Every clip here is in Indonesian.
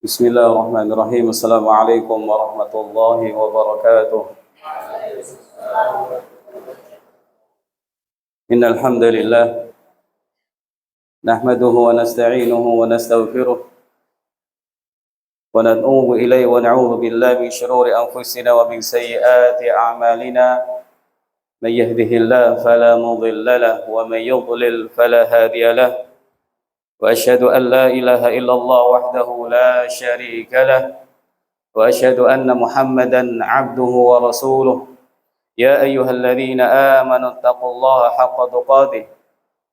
بسم الله الرحمن الرحيم. السلام عليكم ورحمة الله وبركاته. إن الحمد لله نحمده ونستعينه ونستغفره ونتوب إليه ونعوذ بالله من شرور أنفسنا ومن سيئات أعمالنا. من يهده الله فلا مضل له ومن يضلل فلا هادي له. وأشهد أن لا إله إلا الله وحده لا شريك له وأشهد أن محمدا عبده ورسوله. يا أيها الذين آمنوا اتقوا الله حق تقاته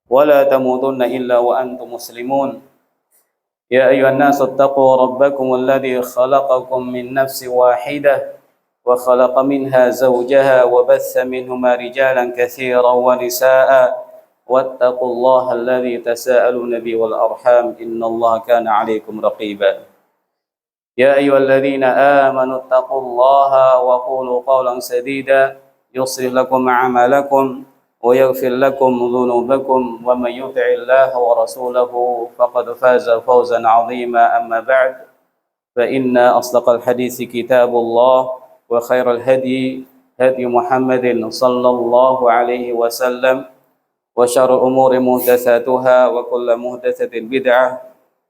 ولا تموتن إلا وأنتم مسلمون. يا أيها الناس اتقوا ربكم الذي خلقكم من نفس واحدة وخلق منها زوجها وبث منهما رجالا كثيرا ونساء واتقوا الله الذي تساءلون به والأرحام إن الله كان عليكم رقيبا. يا أيها الذين آمنوا اتقوا الله وقولوا قولا سديدا يصلح لكم أعمالكم ويغفر لكم ذنوبكم ومن يطع الله ورسوله فقد فاز فوزا عظيما. أما بعد فإن أصدق الحديث كتاب الله وخير الهدي هدي محمد صلى الله عليه وسلم وشر الأمور محدثاتها وكل محدثة بدعة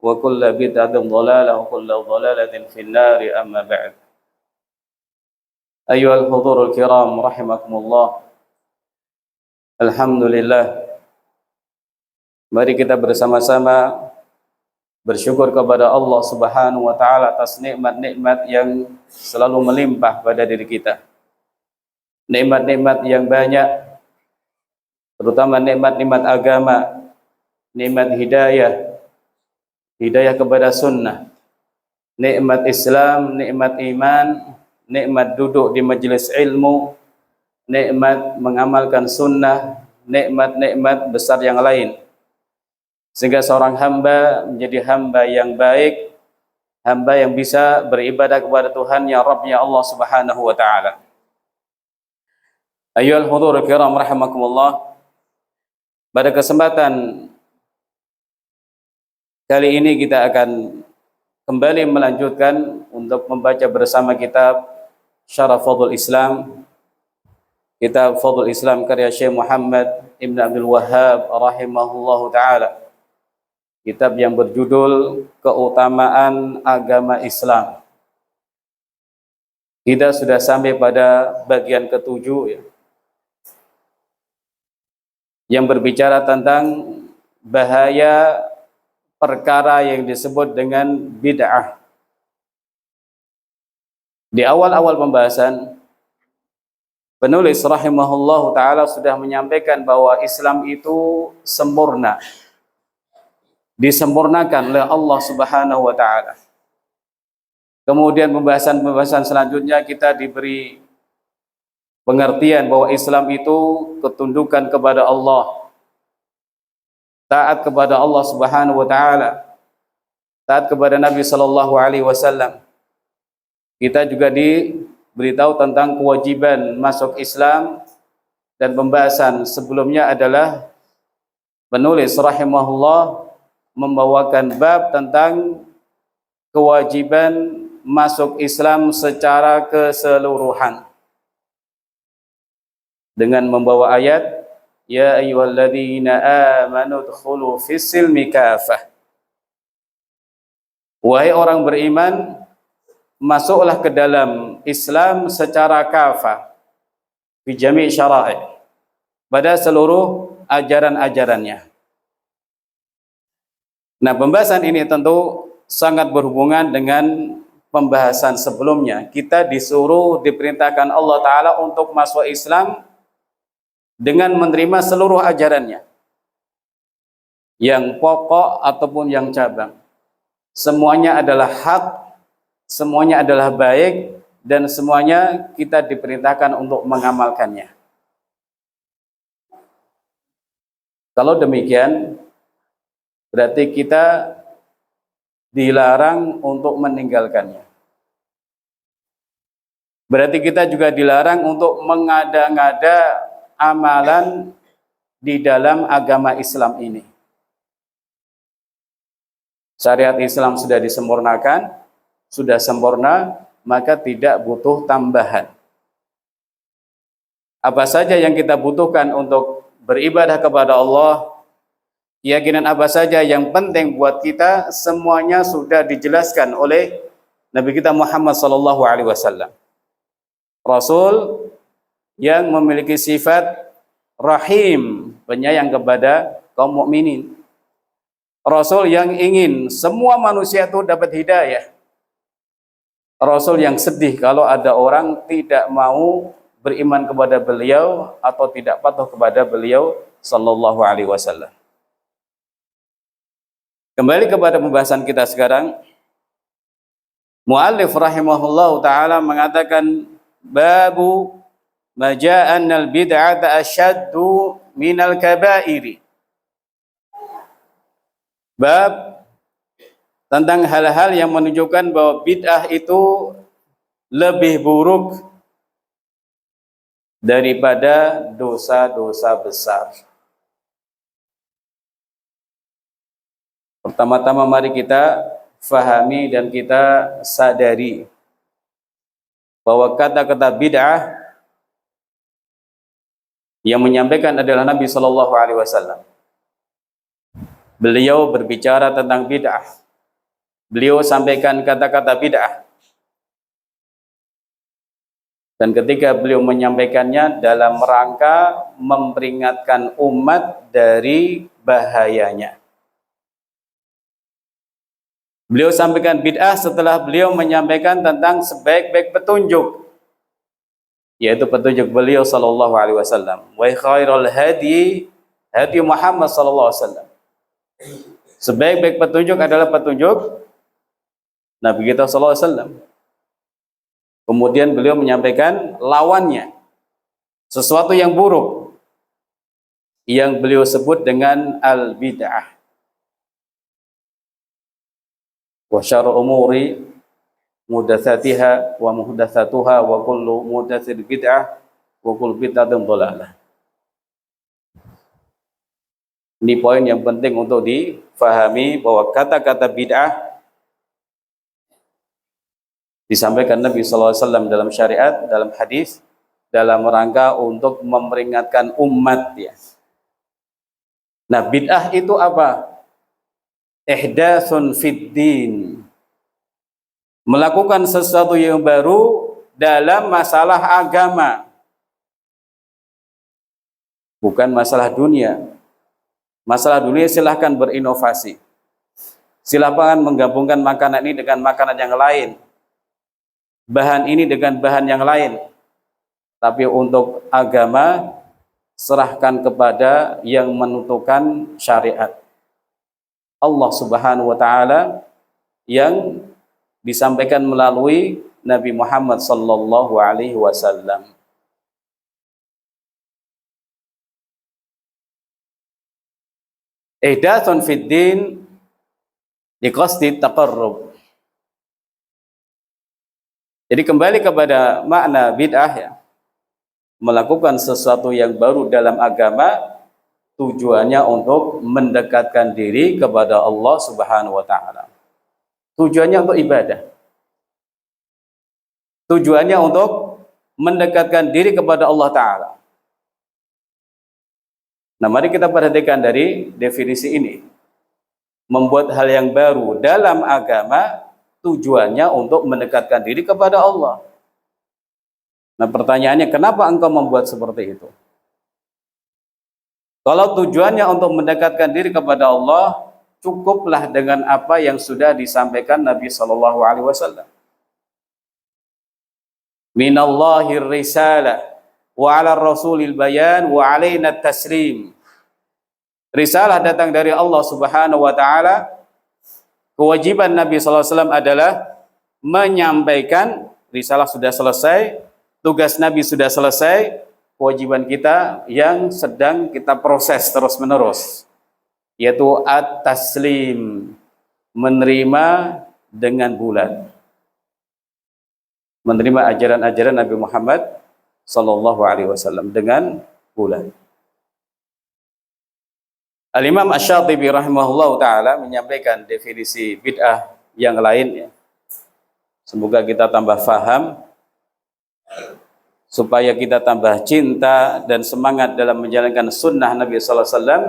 وكل بدعة ضلالة وكل ضلالة في النار. أما بعد أيها الحضور الكرام رحمكم الله. Alhamdulillah, mari kita bersama-sama bersyukur kepada Allah Subhanahu wa taala atas nikmat-nikmat yang selalu melimpah pada diri kita. Nikmat-nikmat yang banyak, terutama nikmat-nikmat agama, nikmat hidayah kepada sunnah, nikmat Islam, nikmat iman, nikmat duduk di majelis ilmu, nikmat mengamalkan sunnah, nikmat-nikmat besar yang lain. Sehingga seorang hamba menjadi hamba yang baik, hamba yang bisa beribadah kepada Tuhan yang Rabbnya Allah Subhanahu wa taala. Ayyuhal hudhur kiram rahimakumullah. Pada kesempatan kali ini kita akan kembali melanjutkan untuk membaca bersama kitab Syarah Fadhul Islam, kitab Fadhul Islam karya Syekh Muhammad Ibn Abdul Wahhab rahimahullahu taala. Kitab yang berjudul Keutamaan Agama Islam. Kita sudah sampai pada bagian ketujuh ya, yang berbicara tentang bahaya perkara yang disebut dengan bid'ah. Di awal-awal pembahasan, penulis rahimahullahu ta'ala sudah menyampaikan bahwa Islam itu sempurna, disempurnakan oleh Allah Subhanahu wa ta'ala. Kemudian pembahasan selanjutnya kita diberi pengertian bahwa Islam itu ketundukan kepada Allah, taat kepada Allah Subhanahu wa ta'ala, taat kepada Nabi sallallahu alaihi wasallam. Kita juga beritahu tentang kewajiban masuk Islam, dan pembahasan sebelumnya adalah penulis rahimahullah membawakan bab tentang kewajiban masuk Islam secara keseluruhan dengan membawa ayat ya ayyuhalladzina amanu dkhulu fis-silmi kafah. Wahai orang beriman, masuklah ke dalam Islam secara kafah, fi jami' syara'i', pada seluruh ajaran-ajarannya. Nah, pembahasan ini tentu sangat berhubungan dengan pembahasan sebelumnya. Kita diperintahkan Allah Ta'ala untuk masuk Islam dengan menerima seluruh ajarannya, yang pokok ataupun yang cabang. Semuanya adalah hak, semuanya adalah baik, dan semuanya kita diperintahkan untuk mengamalkannya. Kalau demikian, berarti kita dilarang untuk meninggalkannya. Berarti kita juga dilarang untuk mengada-ngada amalan di dalam agama Islam ini. Syariat Islam sudah disempurnakan, sudah sempurna, maka tidak butuh tambahan. Apa saja yang kita butuhkan untuk beribadah kepada Allah, keyakinan apa saja yang penting buat kita, semuanya sudah dijelaskan oleh Nabi kita Muhammad sallallahu alaihi wasallam. Rasul yang memiliki sifat rahim, penyayang kepada kaum mukminin. Rasul yang ingin semua manusia itu dapat hidayah. Rasul yang sedih kalau ada orang tidak mau beriman kepada beliau atau tidak patuh kepada beliau sallallahu alaihi wasallam. Kembali kepada pembahasan kita sekarang. Muallif rahimahullah taala mengatakan babu maja'annal bid'ata asyaddu minal kabairi. Bab tentang hal-hal yang menunjukkan bahwa bid'ah itu lebih buruk daripada dosa-dosa besar. Pertama-tama mari kita fahami dan kita sadari bahwa kata-kata bid'ah yang menyampaikan adalah Nabi Shallallahu Alaihi Wasallam. Beliau berbicara tentang bid'ah. Beliau sampaikan kata-kata bid'ah. Dan ketika beliau menyampaikannya dalam rangka memperingatkan umat dari bahayanya. Beliau sampaikan bid'ah setelah beliau menyampaikan tentang sebaik-baik petunjuk, yaitu petunjuk beliau sallallahu alaihi wasallam. Wa khairul hadi hadi Muhammad sallallahu alaihi wasallam. Sebaik-baik petunjuk adalah petunjuk Nabi kita sallallahu alaihi wasallam. Kemudian beliau menyampaikan lawannya, sesuatu yang buruk yang beliau sebut dengan al-bid'ah. Wa syarrul umuri muhdatsatiha wa muhdatsatuha wa kullu muhdatsin bid'ah wa kullu bid'atin dhalalah. Ini poin yang penting untuk difahami bahwa kata-kata bid'ah disampaikan Nabi SAW dalam syariat, dalam hadis, dalam rangka untuk memperingatkan umat ya. Nah, bid'ah itu apa? Ihdatsun fid din. Melakukan sesuatu yang baru dalam masalah agama. Bukan masalah dunia. Masalah dunia silahkan berinovasi. Silahkan menggabungkan makanan ini dengan makanan yang lain. Bahan ini dengan bahan yang lain. Tapi untuk agama serahkan kepada yang menentukan syariat. Allah Subhanahu wa taala yang disampaikan melalui Nabi Muhammad sallallahu alaihi wasallam. Ihdatsun fid din liqasdi taqarrub. Jadi kembali kepada makna bid'ah ya. Melakukan sesuatu yang baru dalam agama tujuannya untuk mendekatkan diri kepada Allah Subhanahu wa taala. Tujuannya untuk ibadah. Tujuannya untuk mendekatkan diri kepada Allah taala. Nah, mari kita perhatikan dari definisi ini. Membuat hal yang baru dalam agama tujuannya untuk mendekatkan diri kepada Allah. Nah, pertanyaannya, kenapa engkau membuat seperti itu? Kalau tujuannya untuk mendekatkan diri kepada Allah, cukuplah dengan apa yang sudah disampaikan Nabi Shallallahu Alaihi Wasallam. Minallahir risalah, wa ala rasulil bayan, wa alaina taslim. Risalah datang dari Allah Subhanahu wa taala. Kewajiban Nabi sallallahu alaihi wasallam adalah menyampaikan, risalah sudah selesai, tugas Nabi sudah selesai, kewajiban kita yang sedang kita proses terus-menerus, yaitu at-taslim, menerima dengan bulat. Menerima ajaran-ajaran Nabi Muhammad sallallahu alaihi wasallam dengan bulat. Al-Imam Asy-Syatibi rahimahullah ta'ala menyampaikan definisi bid'ah yang lainnya. Semoga kita tambah faham, supaya kita tambah cinta dan semangat dalam menjalankan sunnah Nabi sallallahu alaihi wasallam,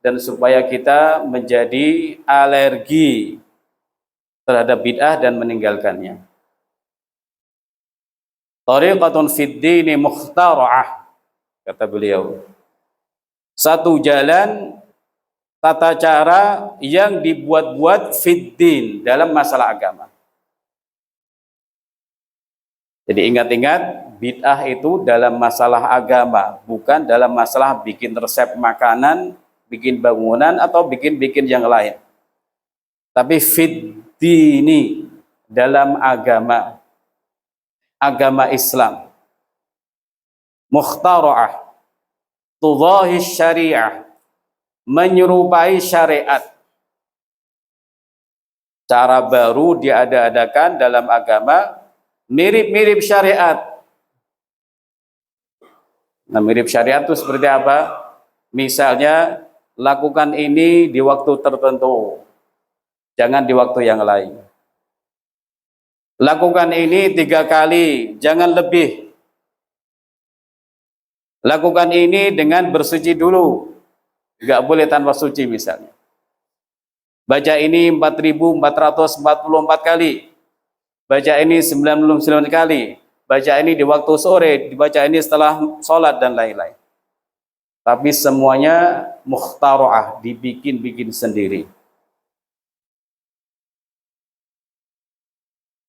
dan supaya kita menjadi alergi terhadap bid'ah dan meninggalkannya. Tariqatun fid dini mukhtara'ah, kata beliau. Satu jalan, tata cara yang dibuat-buat fid din, dalam masalah agama. Jadi ingat-ingat, bid'ah itu dalam masalah agama, bukan dalam masalah bikin resep makanan, bikin bangunan, atau bikin-bikin yang lain. Tapi fid dini, dalam agama, agama Islam. Mukhtara'ah, tudahi syariah, menyerupai syariat. Cara baru diada-adakan dalam agama, mirip-mirip syariat. Nah, mirip syariat itu seperti apa? Misalnya, lakukan ini di waktu tertentu, jangan di waktu yang lain. Lakukan ini 3 kali, jangan lebih. Lakukan ini dengan bersuci dulu, nggak boleh tanpa suci misalnya. Baca ini 4.444 kali. Baca ini 99 kali, baca ini di waktu sore, dibaca ini setelah sholat dan lain-lain. Tapi semuanya mukhtara'ah, dibikin-bikin sendiri.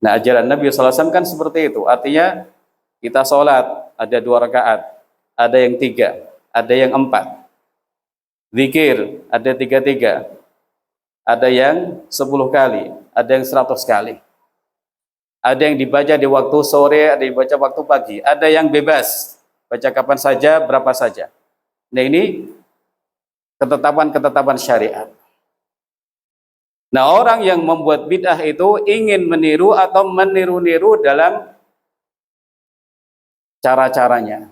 Nah, ajaran Nabi SAW kan seperti itu. Artinya kita sholat ada 2 rakaat, ada yang 3, ada yang 4. Zikir ada 3, ada yang 10 kali, ada yang 100 kali. Ada yang dibaca di waktu sore, ada yang dibaca waktu pagi, ada yang bebas, baca kapan saja, berapa saja. Nah, ini ketetapan-ketetapan syariat. Nah, orang yang membuat bid'ah itu ingin meniru atau meniru-niru dalam cara-caranya.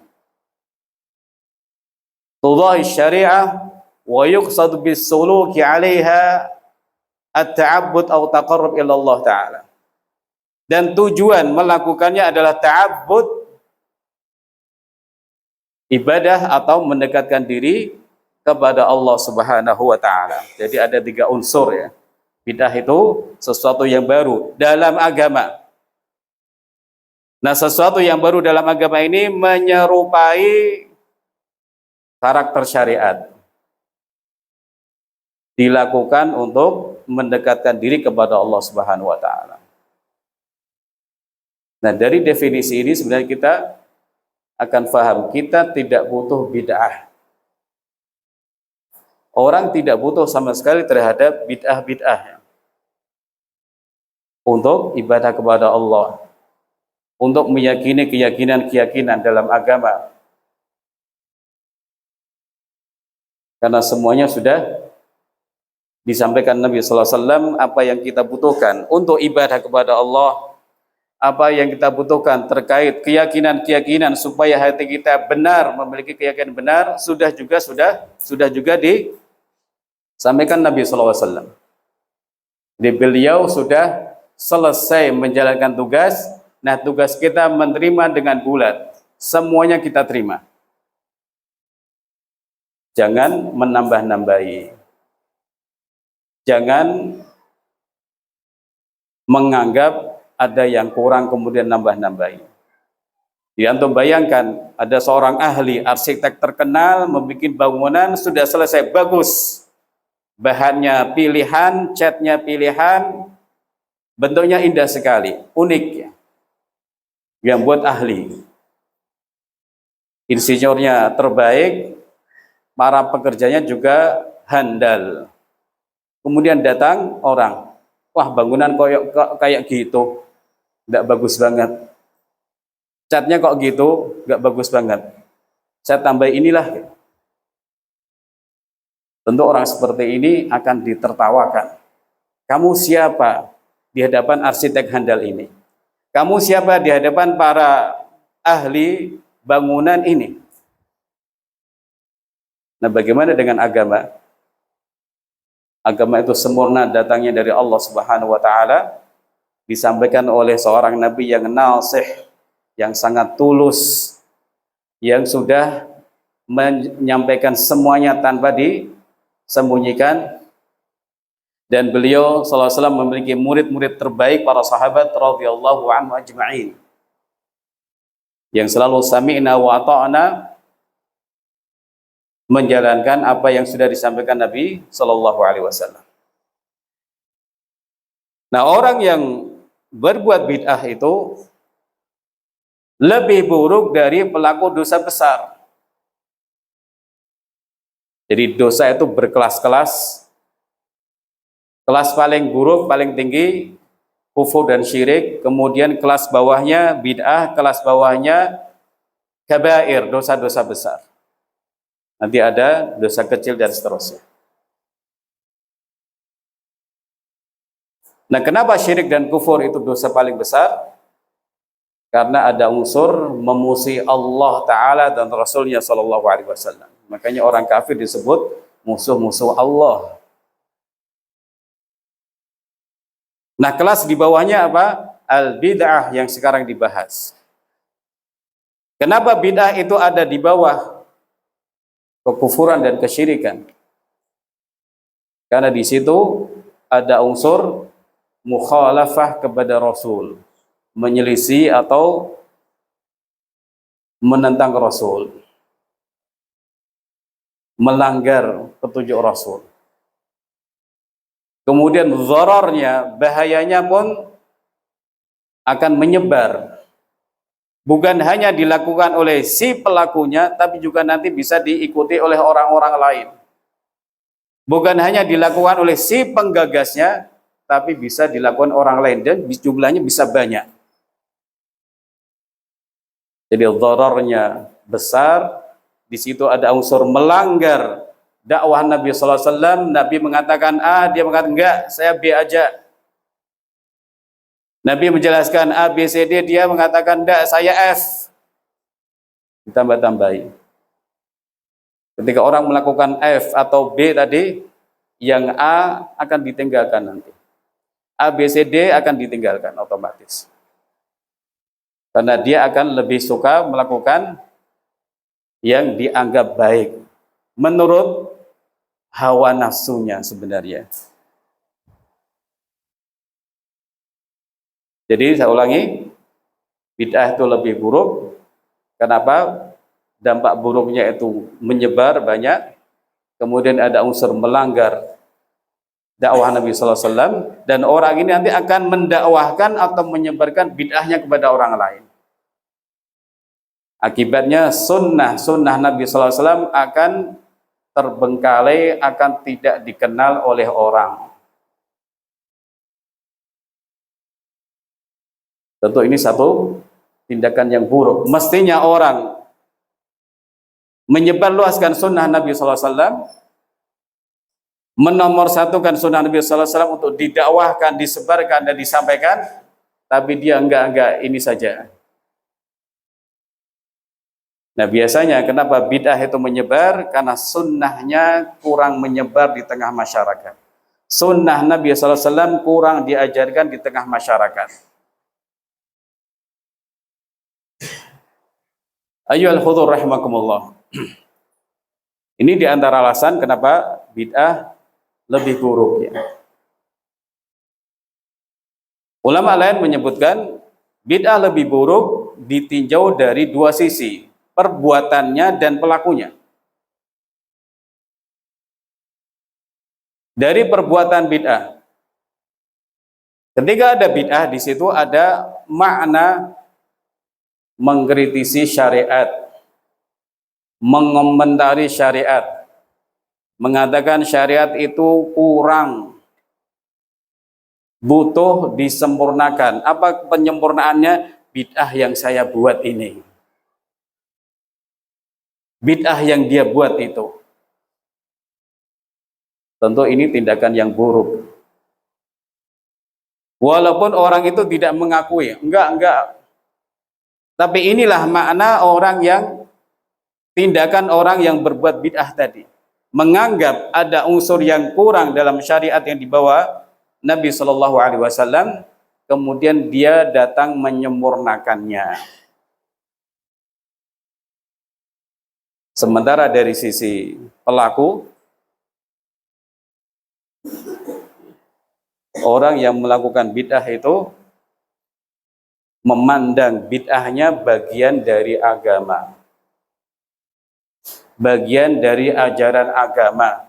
Tudahi syariah wa yuqsad bis suluki 'alaiha at-ta'abbud atau taqarrub ila Allah Ta'ala. Dan tujuan melakukannya adalah ta'abbud, ibadah atau mendekatkan diri kepada Allah Subhanahu wa taala. Jadi ada 3 unsur ya. Bid'ah itu sesuatu yang baru dalam agama. Nah, sesuatu yang baru dalam agama ini menyerupai karakter syariat. Dilakukan untuk mendekatkan diri kepada Allah Subhanahu wa taala. Nah, dari definisi ini sebenarnya kita akan paham, kita tidak butuh bid'ah. Orang tidak butuh sama sekali terhadap bid'ah-bid'ah untuk ibadah kepada Allah, untuk meyakini keyakinan-keyakinan dalam agama. Karena semuanya sudah disampaikan Nabi sallallahu alaihi wasallam apa yang kita butuhkan untuk ibadah kepada Allah. Apa yang kita butuhkan terkait keyakinan-keyakinan supaya hati kita benar, memiliki keyakinan benar, sudah juga disampaikan Nabi sallallahu alaihi wasallam. Beliau sudah selesai menjalankan tugas. Nah, tugas kita menerima dengan bulat. Semuanya kita terima. Jangan menambah-nambahi. Jangan menganggap ada yang kurang kemudian nambah-nambahi. Ya, antum bayangkan ada seorang ahli arsitek terkenal membuat bangunan sudah selesai bagus, bahannya pilihan, catnya pilihan, bentuknya indah sekali, unik ya. Yang buat ahli, insinyurnya terbaik, para pekerjanya juga handal. Kemudian datang orang, wah bangunan kayak gitu, nggak bagus banget. Catnya kok gitu, nggak bagus banget. Saya tambah inilah. Tentu orang seperti ini akan ditertawakan. Kamu siapa di hadapan arsitek handal ini? Kamu siapa di hadapan para ahli bangunan ini? Nah, bagaimana dengan agama? Agama itu sempurna datangnya dari Allah Subhanahu wa taala. disampaikan oleh seorang nabi yang nasih, yang sangat tulus, yang sudah menyampaikan semuanya tanpa disembunyikan. Dan beliau sallallahu alaihi wasallam memiliki murid-murid terbaik para sahabat radhiyallahu anhu ajma'in, yang selalu sami'na wa ata'na, menjalankan apa yang sudah disampaikan Nabi sallallahu alaihi wasallam. Nah, orang yang berbuat bid'ah itu lebih buruk dari pelaku dosa besar. Jadi dosa itu berkelas-kelas. Kelas paling buruk, paling tinggi kufur dan syirik, kemudian kelas bawahnya bid'ah, kelas bawahnya kabair, dosa-dosa besar. Nanti ada dosa kecil dan seterusnya. Nah, kenapa syirik dan kufur itu dosa paling besar? Karena ada unsur memusuhi Allah Ta'ala dan Rasulnya Sallallahu Alaihi Wasallam. Makanya orang kafir disebut musuh-musuh Allah. Nah, kelas di bawahnya apa? Al-bid'ah yang sekarang dibahas. Kenapa bid'ah itu ada di bawah kekufuran dan kesyirikan? Karena di situ ada unsur mukhalafah kepada Rasul, menyelisih atau menentang Rasul, melanggar petunjuk Rasul. Kemudian dhararnya, bahayanya pun akan menyebar. Bukan hanya dilakukan oleh si pelakunya, tapi juga nanti bisa diikuti oleh orang-orang lain. Bukan hanya dilakukan oleh si penggagasnya, tapi bisa dilakukan orang lain, dan jumlahnya bisa banyak. Jadi dhararnya besar. Di situ ada unsur melanggar dakwah Nabi sallallahu alaihi wasallam. Nabi mengatakan A, dia mengatakan enggak, saya B aja. Nabi menjelaskan A, B, C, D, dia mengatakan enggak, saya F. Ditambah-tambahi. Ketika orang melakukan F atau B tadi, yang A akan ditinggalkan nanti. A, B, C, D akan ditinggalkan otomatis. Karena dia akan lebih suka melakukan yang dianggap baik menurut hawa nafsunya sebenarnya. Jadi saya ulangi, bid'ah itu lebih buruk. Kenapa? Dampak buruknya itu menyebar banyak. Kemudian ada unsur melanggar dakwah Nabi sallallahu alaihi wasallam, dan orang ini nanti akan mendakwahkan atau menyebarkan bid'ahnya kepada orang lain. Akibatnya sunnah Nabi sallallahu alaihi wasallam akan terbengkalai, akan tidak dikenal oleh orang. Tentu ini satu tindakan yang buruk. Mestinya orang menyebarluaskan sunnah Nabi sallallahu alaihi wasallam, menomorsatukan sunnah Nabi sallallahu alaihi wasallam untuk didakwahkan, disebarkan dan disampaikan, tapi dia enggak ini saja. Nah, biasanya kenapa bid'ah itu menyebar? Karena sunnahnya kurang menyebar di tengah masyarakat. Sunnah Nabi sallallahu alaihi wasallam kurang diajarkan di tengah masyarakat. Ayyuhal hudur rahimakumullah. Ini di antara alasan kenapa bid'ah lebih buruk ya. Ulama lain menyebutkan bid'ah lebih buruk ditinjau dari dua sisi, perbuatannya dan pelakunya. Dari perbuatan bid'ah, ketika ada bid'ah, di situ ada makna mengkritisi syariat, mengomentari syariat, mengatakan syariat itu kurang, butuh disempurnakan. Apa penyempurnaannya? Bid'ah yang saya buat ini, bid'ah yang dia buat itu. Tentu ini tindakan yang buruk. Walaupun orang itu tidak mengakui, enggak. Tapi inilah makna orang yang, tindakan orang yang berbuat bid'ah tadi. Menganggap ada unsur yang kurang dalam syariat yang dibawa Nabi Shallallahu Alaihi Wasallam, kemudian dia datang menyempurnakannya. Sementara dari sisi pelaku, orang yang melakukan bid'ah itu memandang bid'ahnya bagian dari agama, bagian dari ajaran agama,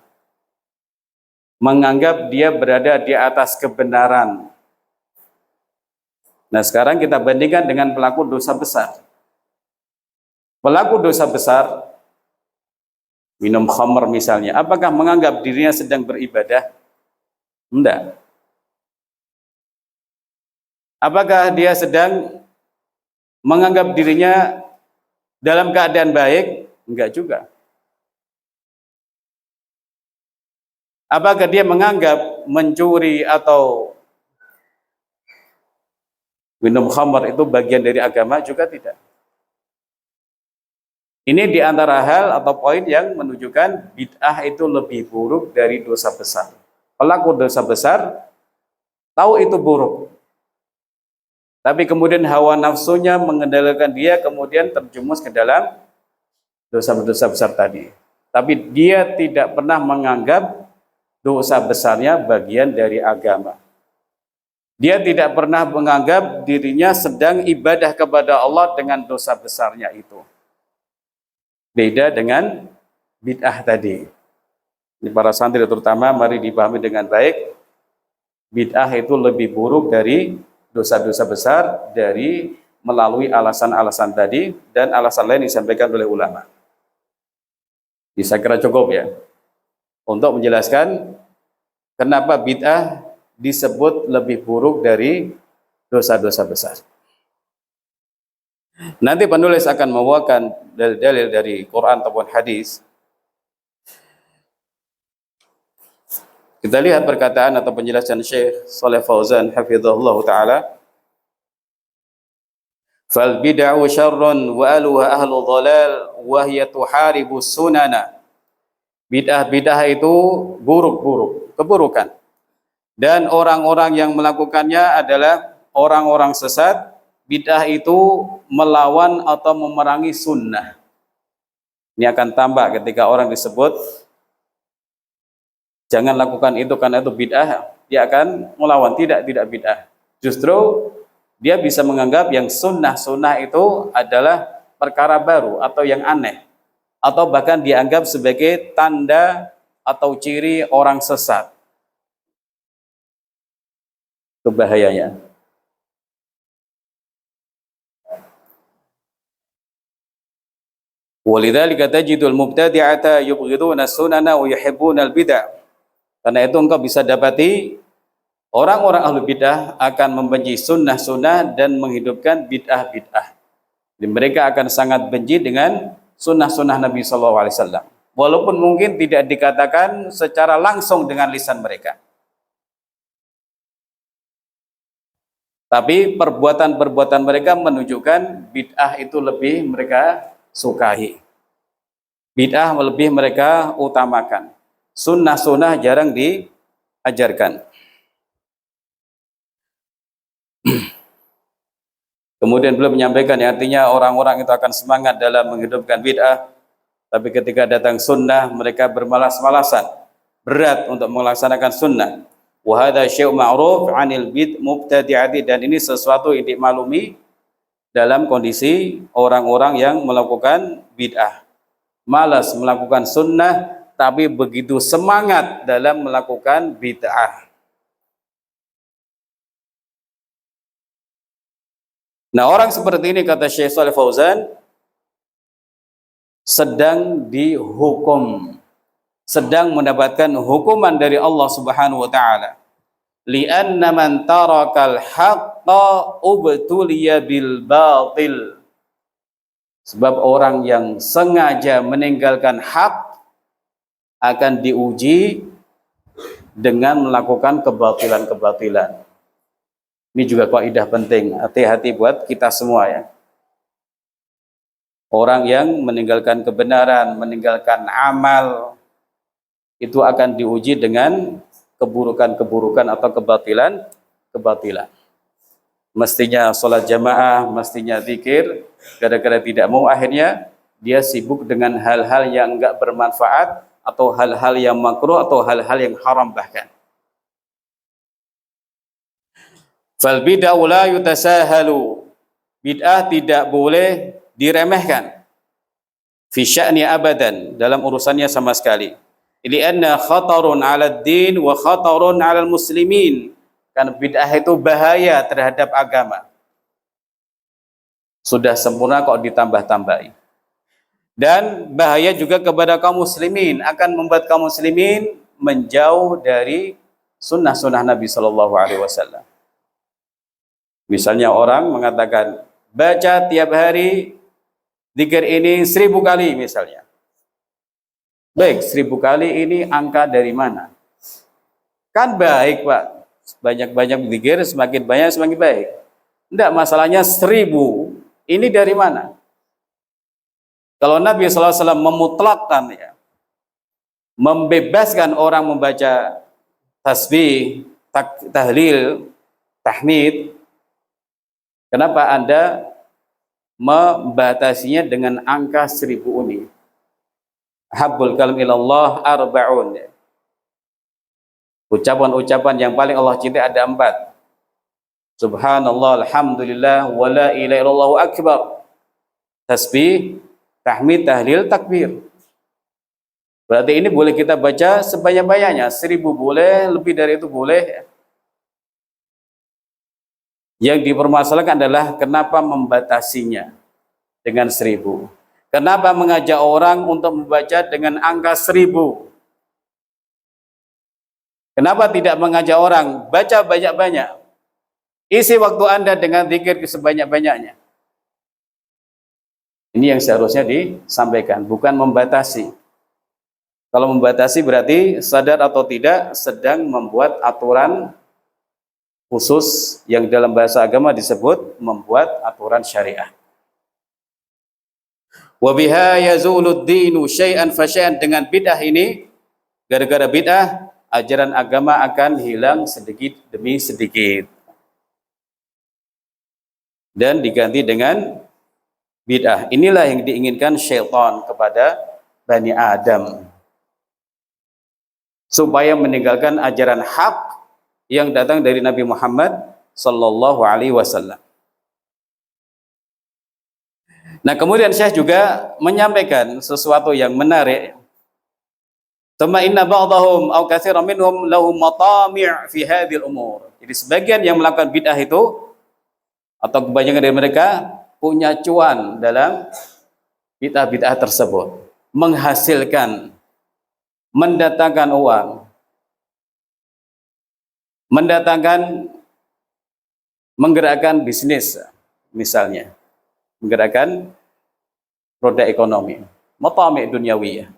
menganggap dia berada di atas kebenaran. Nah, sekarang kita bandingkan dengan pelaku dosa besar. Pelaku dosa besar, minum khamr misalnya, apakah menganggap dirinya sedang beribadah? Tidak. Apakah dia sedang menganggap dirinya dalam keadaan baik? Enggak juga. Apakah dia menganggap mencuri atau minum khamr itu bagian dari agama? Juga tidak. Ini di antara hal atau poin yang menunjukkan bid'ah itu lebih buruk dari dosa besar. Pelaku dosa besar tahu itu buruk, tapi kemudian hawa nafsunya mengendalikan dia, kemudian terjumus ke dalam dosa-dosa besar tadi. Tapi dia tidak pernah menganggap dosa besarnya bagian dari agama. Dia tidak pernah menganggap dirinya sedang ibadah kepada Allah dengan dosa besarnya itu. Beda dengan bid'ah tadi. Ini para santri terutama mari dipahami dengan baik. Bid'ah itu lebih buruk dari dosa-dosa besar dari melalui alasan-alasan tadi dan alasan lain disampaikan oleh ulama. Saya kira cukup ya untuk menjelaskan kenapa bid'ah disebut lebih buruk dari dosa-dosa besar. Nanti penulis akan membawakan dalil-dalil dari Quran ataupun hadis. Kita lihat perkataan atau penjelasan Syekh Shalih Fauzan hafizahullah taala. Fal bid'u syarrun wa aluha ahlu dhalal wa hiya tuharibu sunana. Bid'ah itu buruk-buruk, keburukan. Dan orang-orang yang melakukannya adalah orang-orang sesat. Bid'ah itu melawan atau memerangi sunnah. Ini akan tambah ketika orang disebut jangan lakukan itu karena itu bid'ah, dia akan melawan, tidak bid'ah. Justru dia bisa menganggap yang sunnah itu adalah perkara baru atau yang aneh, atau bahkan dianggap sebagai tanda atau ciri orang sesat. Itu bahayanya. Walidzalika tajidul mubtadi'ata yubghiduna sunana wa yuhibbuna al-bid'ah. Karena itu engkau bisa dapati orang-orang ahlu bid'ah akan membenci sunnah-sunnah dan menghidupkan bid'ah-bid'ah. Dan mereka akan sangat benci dengan sunnah-sunnah Nabi SAW. Walaupun mungkin tidak dikatakan secara langsung dengan lisan mereka. Tapi perbuatan-perbuatan mereka menunjukkan bid'ah itu lebih mereka sukai. Bid'ah lebih mereka utamakan. Sunnah-sunnah jarang diajarkan. Kemudian beliau menyampaikan yang artinya orang-orang itu akan semangat dalam menghidupkan bid'ah, tapi ketika datang sunnah mereka bermalas-malasan, berat untuk melaksanakan sunnah. Wa hadza syai'un ma'ruf 'anil mubtadi'ati, dan ini sesuatu yang dimaklumi dalam kondisi orang-orang yang melakukan bid'ah. Malas melakukan sunnah tapi begitu semangat dalam melakukan bid'ah. Nah, orang seperti ini kata Syekh Shalih Fauzan sedang dihukum, sedang mendapatkan hukuman dari Allah Subhanahu wa taala. Li'anna man tarakal haqqa ubtuliya bil batil. Sebab orang yang sengaja meninggalkan hak akan diuji dengan melakukan kebatilan-kebatilan. Ini juga kaidah penting, hati-hati buat kita semua ya. Orang yang meninggalkan kebenaran, meninggalkan amal, itu akan diuji dengan keburukan-keburukan atau kebatilan-kebatilan. mestinya sholat jamaah, mestinya zikir, gara-gara tidak mau akhirnya dia sibuk dengan hal-hal yang enggak bermanfaat atau hal-hal yang makruh atau hal-hal yang haram bahkan. Fal bid'ah la yutasahalu. Bid'ah tidak boleh diremehkan. Fi sya'ni abadan, dalam urusannya sama sekali. Li'anna khatarun 'ala ad-din wa khatarun 'ala al-muslimin. Karena bid'ah itu bahaya terhadap agama. Sudah sempurna kok ditambah-tambahi. Dan bahaya juga kepada kaum muslimin, akan membuat kaum muslimin menjauh dari sunnah-sunnah Nabi Shallallahu Alaihi Wasallam. Misalnya orang mengatakan baca tiap hari zikir ini 1000 kali misalnya. Baik, 1000 kali ini angka dari mana? Kan baik Pak, banyak-banyak zikir, semakin banyak semakin baik. Tidak, masalahnya 1000 ini dari mana? Kalau Nabi SAW memutlakkan ya, membebaskan orang membaca tasbih, tahlil, tahmid, kenapa Anda membatasinya dengan angka 1000 ini? Habbul kalam ilallah arba'un. Ucapan-ucapan yang paling Allah cintai ada 4. Subhanallah, alhamdulillah, wa la ilaha illallah akbar. Tasbih, tahmid, tahlil, takbir. Berarti ini boleh kita baca sebanyak-banyaknya. 1000 boleh, lebih dari itu boleh. Yang dipermasalahkan adalah kenapa membatasinya dengan 1000. Kenapa mengajak orang untuk membaca dengan angka 1000? Kenapa tidak mengajak orang baca banyak-banyak? Isi waktu Anda dengan zikir sebanyak-banyaknya. Ini yang seharusnya disampaikan, bukan membatasi. Kalau membatasi berarti sadar atau tidak sedang membuat aturan khusus yang dalam bahasa agama disebut membuat aturan syariah. Wa biha yazulud dinu syai'an fa syai'an, dengan bid'ah ini, gara-gara bid'ah ajaran agama akan hilang sedikit demi sedikit dan diganti dengan bid'ah. Inilah yang diinginkan syaitan kepada Bani Adam, supaya meninggalkan ajaran hak yang datang dari Nabi Muhammad sallallahu alaihi wasallam. Nah, kemudian Syekh juga menyampaikan sesuatu yang menarik. Tsumma inna ba'dahum aw katsiran minhum lahum matami' fi hadhil umur. Jadi sebagian yang melakukan bid'ah itu atau kebanyakan dari mereka punya cuan dalam bid'ah-bid'ah tersebut, menghasilkan, mendatangkan uang, mendatangkan, menggerakkan bisnis, misalnya menggerakkan roda ekonomi, matami' dunyawiyah.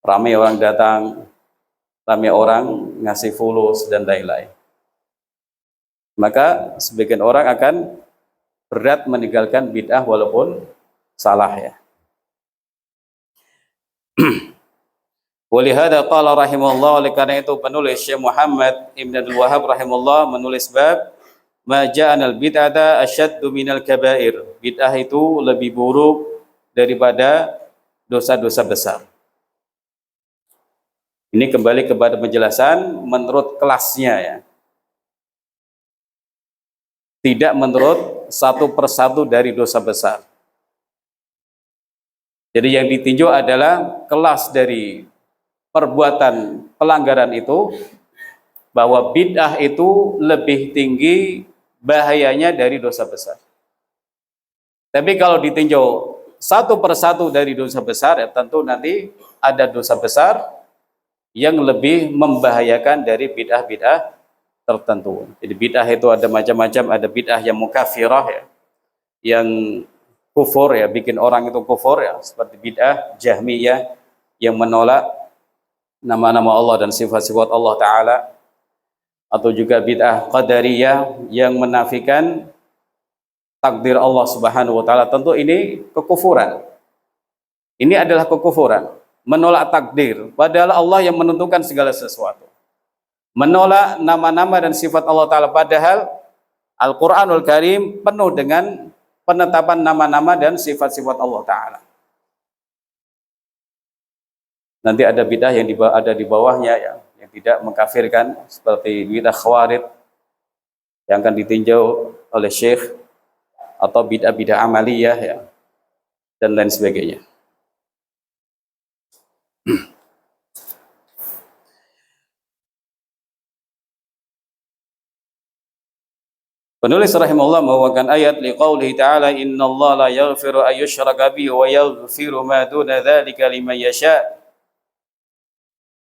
Ramai orang datang, ramai orang ngasih fulus dan lain-lain. Maka sebagian orang akan berat meninggalkan bid'ah walaupun salah ya. Walihada qala rahimahullah, oleh karena itu penulis Syekh Muhammad Ibn Abdul Wahhab rahimahullah menulis bab ma ja'anal bid'ata asyaddu minal kabair. Bid'ah itu lebih buruk daripada dosa-dosa besar. Ini kembali kepada penjelasan menurut kelasnya ya. Tidak menurut satu persatu dari dosa besar. Jadi yang ditinjau adalah kelas dari perbuatan pelanggaran itu, bahwa bid'ah itu lebih tinggi bahayanya dari dosa besar. Tapi kalau ditinjau satu persatu dari dosa besar, ya tentu nanti ada dosa besar yang lebih membahayakan dari bid'ah-bid'ah tertentu. Jadi bid'ah itu ada macam-macam, ada bid'ah yang mukafirah ya, yang kufur ya, bikin orang itu kufur ya, seperti bid'ah Jahmiyah yang menolak nama-nama Allah dan sifat-sifat Allah Ta'ala, atau juga bid'ah Qadariyah yang menafikan takdir Allah Subhanahu wa Ta'ala. Tentu ini kekufuran. Ini adalah kekufuran, menolak takdir, padahal Allah yang menentukan segala sesuatu. Menolak nama-nama dan sifat Allah Ta'ala, padahal Al-Quranul Karim penuh dengan penetapan nama-nama dan sifat-sifat Allah Ta'ala. Nanti ada bidah yang ada di bawahnya ya, yang tidak mengkafirkan, seperti bidah khawarij yang akan ditinjau oleh Syekh, atau bidah-bidah amaliyah ya, dan lain sebagainya. Penulis rahimahullah membawakan ayat liqaulihi ta'ala innallaha la yaghfiru an yushraka bihi wa yaghfiru ma duna dzalika liman yasha.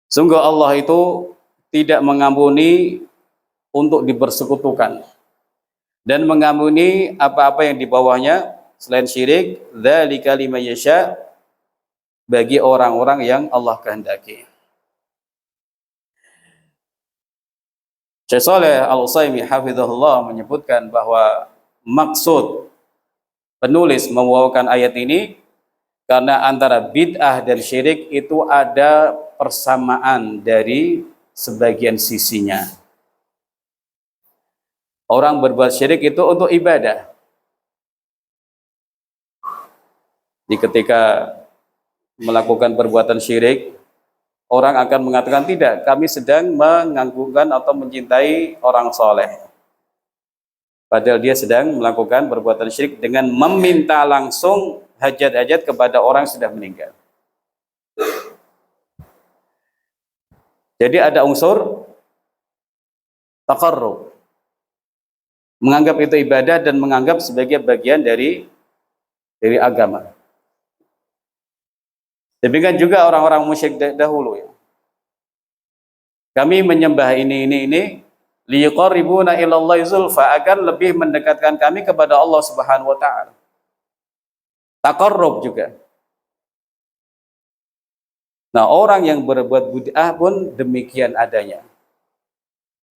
Sungguh Allah itu tidak mengampuni untuk dipersekutukan dan mengampuni apa-apa yang di bawahnya selain syirik, dzalika liman yasha, bagi orang-orang yang Allah kehendaki. Syekh Shalih Al-Utsaimin hafizahullah menyebutkan bahwa maksud penulis membawakan ayat ini karena antara bid'ah dan syirik itu ada persamaan dari sebagian sisinya. Orang berbuat syirik itu untuk ibadah. Jadi ketika melakukan perbuatan syirik, orang akan mengatakan tidak, kami sedang mengagungkan atau mencintai orang soleh. Padahal dia sedang melakukan perbuatan syirik dengan meminta langsung hajat-hajat kepada orang yang sudah meninggal. Jadi ada unsur taqarrub, menganggap itu ibadah dan menganggap sebagai bagian dari agama. Demikian juga orang-orang musyrik dahulu ya. Kami menyembah ini liqarribuna ilallahi zulfa, agar lebih mendekatkan kami kepada Allah Subhanahu wa taala. Taqarrub juga. Nah, orang yang berbuat bid'ah pun demikian adanya.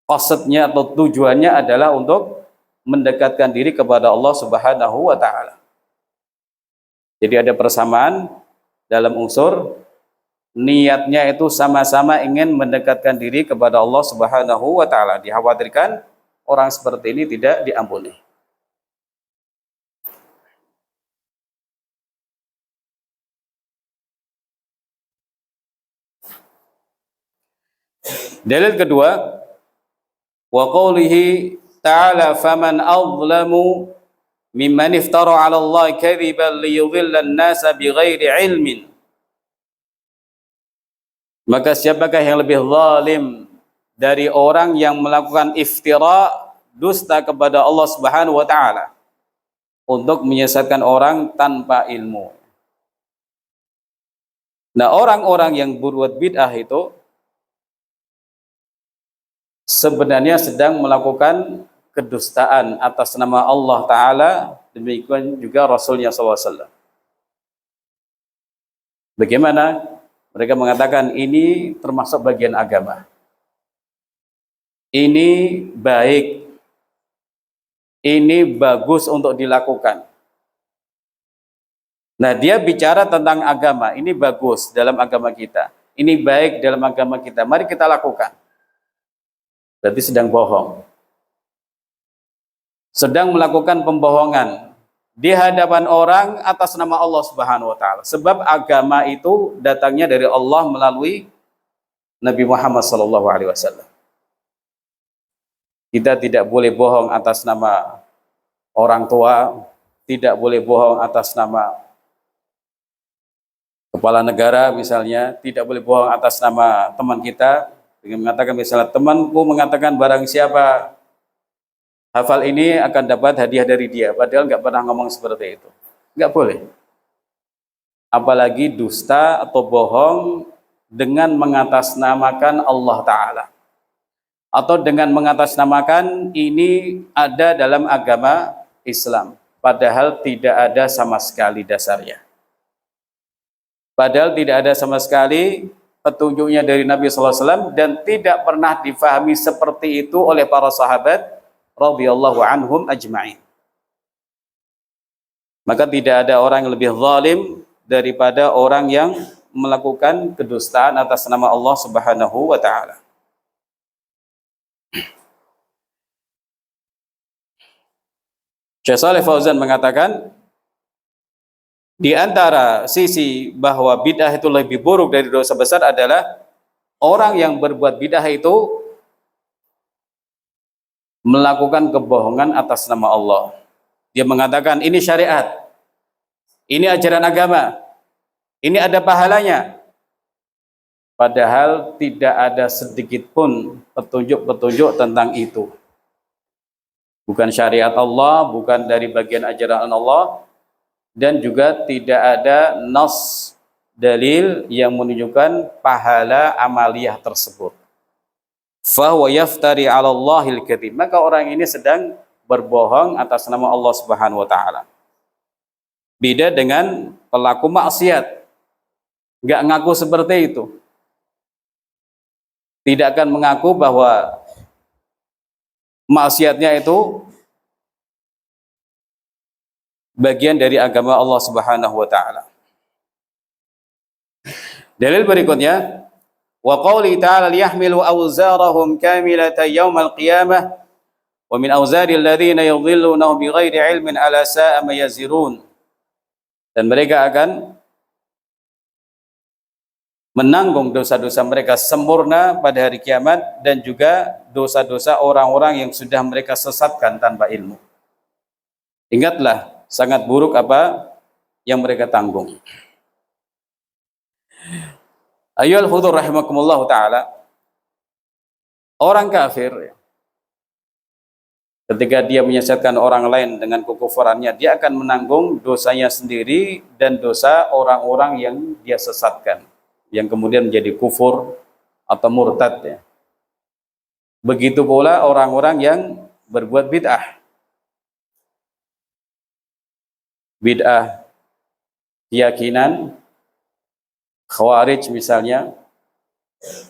Qasadnya atau tujuannya adalah untuk mendekatkan diri kepada Allah Subhanahu wa taala. Jadi ada persamaan dalam unsur, niatnya itu sama-sama ingin mendekatkan diri kepada Allah Subhanahu wa taala. Dikhawatirkan orang seperti ini tidak diampuni. Dalil kedua, wa qawlihi ta'ala faman azlamu mimman iftara 'ala Allah kadhiban liyudhilla an-nasa bighairi 'ilmin. Maka siapakah yang lebih zalim dari orang yang melakukan iftira, dusta kepada Allah Subhanahu wa taala untuk menyesatkan orang tanpa ilmu. Nah, orang-orang yang berbuat bid'ah itu sebenarnya sedang melakukan kedustaan atas nama Allah Ta'ala, demikian juga Rasulnya SAW. Bagaimana? Mereka mengatakan ini termasuk bagian agama. Ini baik. Ini bagus untuk dilakukan. Nah, dia bicara tentang agama. Ini bagus dalam agama kita. Ini baik dalam agama kita. Mari kita lakukan. Berarti sedang bohong. Sedang melakukan pembohongan di hadapan orang atas nama Allah Subhanahu wa taala. Sebab agama itu datangnya dari Allah melalui Nabi Muhammad sallallahu alaihi wasallam. Kita tidak boleh bohong atas nama orang tua, tidak boleh bohong atas nama kepala negara misalnya, tidak boleh bohong atas nama teman kita. Dengan mengatakan misalnya temanku mengatakan barang siapa hafal ini akan dapat hadiah dari dia, padahal nggak pernah ngomong seperti itu. Nggak boleh. Apalagi dusta atau bohong dengan mengatasnamakan Allah Ta'ala. Atau dengan mengatasnamakan ini ada dalam agama Islam. Padahal tidak ada sama sekali dasarnya. Padahal tidak ada sama sekali petunjuknya dari Nabi SAW dan tidak pernah difahami seperti itu oleh para sahabat radhiyallahu anhum ajma'in. Maka tidak ada orang yang lebih zalim daripada orang yang melakukan kedustaan atas nama Allah Subhanahu wa taala. Syekh Shalih Fauzan mengatakan di antara sisi bahwa bid'ah itu lebih buruk dari dosa besar adalah orang yang berbuat bid'ah itu melakukan kebohongan atas nama Allah. Dia mengatakan ini syariat, ini ajaran agama, ini ada pahalanya. Padahal tidak ada sedikit pun petunjuk-petunjuk tentang itu. Bukan syariat Allah, bukan dari bagian ajaran Allah, dan juga tidak ada nas dalil yang menunjukkan pahala amaliyah tersebut. Fahuwa yaftari 'ala Allahil kadzib. Maka orang ini sedang berbohong atas nama Allah Subhanahu wa taala. Beda dengan pelaku maksiat. Enggak ngaku seperti itu. Tidak akan mengaku bahwa maksiatnya itu bagian dari agama Allah Subhanahu wa taala. Dalil berikutnya, wa qauli ta'ala liyahmilu awzarahum kamilatan yaumal qiyamah wa min awzaril ladzina yudhillunahum bighairi ilmin ala sa'a ma yazirun. Dan mereka akan menanggung dosa-dosa mereka sempurna pada hari kiamat dan juga dosa-dosa orang-orang yang sudah mereka sesatkan tanpa ilmu. Ingatlah sangat buruk apa yang mereka tanggung. Ayyuhal hudur rahimakumullah ta'ala, orang kafir ketika dia menyesatkan orang lain dengan kekufurannya, dia akan menanggung dosanya sendiri dan dosa orang-orang yang dia sesatkan, yang kemudian menjadi kufur atau murtad ya. Begitu pula orang-orang yang berbuat bid'ah. Bid'ah keyakinan, Khawarij misalnya,